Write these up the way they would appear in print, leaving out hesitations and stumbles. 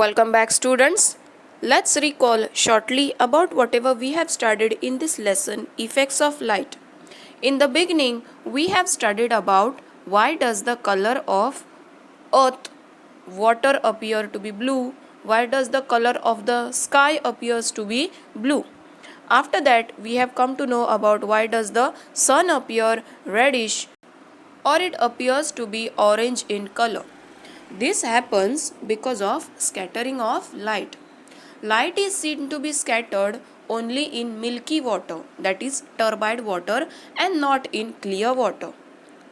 Welcome back, students. Let's recall shortly about whatever we have studied in this lesson, effects of light. In the beginning, we have studied about why does the color of earth, water appear to be blue, why does the color of the sky appears to be blue. After that, we have come to know about why does the sun appear reddish or it appears to be orange in color. This happens because of scattering of light. Light is seen to be scattered only in milky water, that is turbid water, and not in clear water.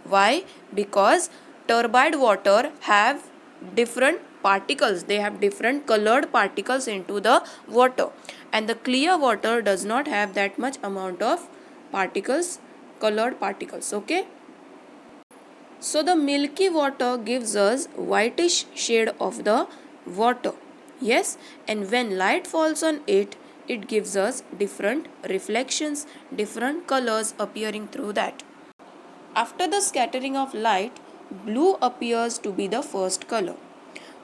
Why? Because turbid water have different particles, they have different colored particles into the water, and the clear water does not have that much amount of particles, colored particles. Okay. So the milky water gives us whitish shade of the water. Yes, and when light falls on it, it gives us different reflections, different colors appearing through that. After the scattering of light, blue appears to be the first color.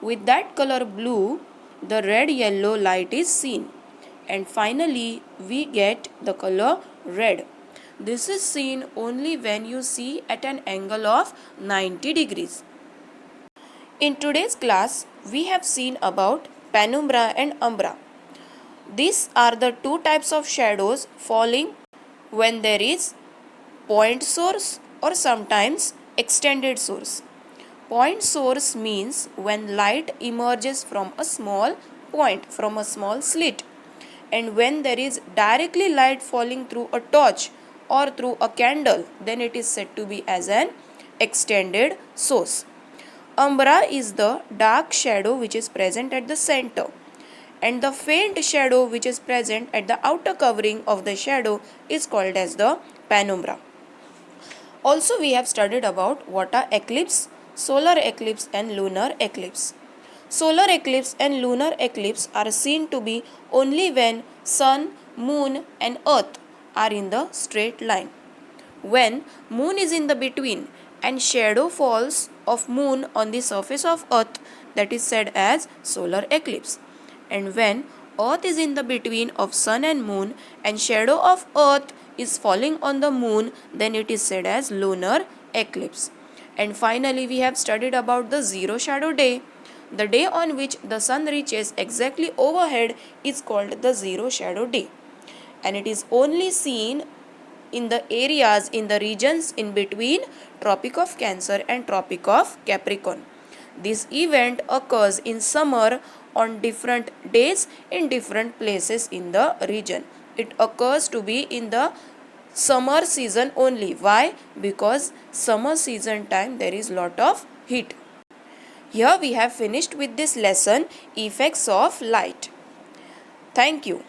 With that color blue, the red-yellow light is seen. And finally, we get the color red. This is seen only when you see at an angle of 90 degrees. In today's class, we have seen about penumbra and umbra. These are the two types of shadows falling when there is point source or sometimes extended source. Point source means when light emerges from a small point, from a small slit. And when there is directly light falling through a torch or through a candle, then it is said to be as an extended source. Umbra is the dark shadow which is present at the center, and the faint shadow which is present at the outer covering of the shadow is called as the penumbra. Also, we have studied about what are eclipse, solar eclipse and lunar eclipse. Solar eclipse and lunar eclipse are seen to be only when sun, moon and earth are in the straight line. When moon is in the between and shadow falls of moon on the surface of earth, that is said as solar eclipse. And when earth is in the between of sun and moon and shadow of earth is falling on the moon, then it is said as lunar eclipse. And finally, we have studied about the zero shadow day. The day on which the sun reaches exactly overhead is called the zero shadow day, and it is only seen in the areas, in the regions in between Tropic of Cancer and Tropic of Capricorn. This event occurs in summer on different days in different places in the region. It occurs to be in the summer season only. Why? Because summer season time there is lot of heat. Here we have finished with this lesson, effects of light. Thank you.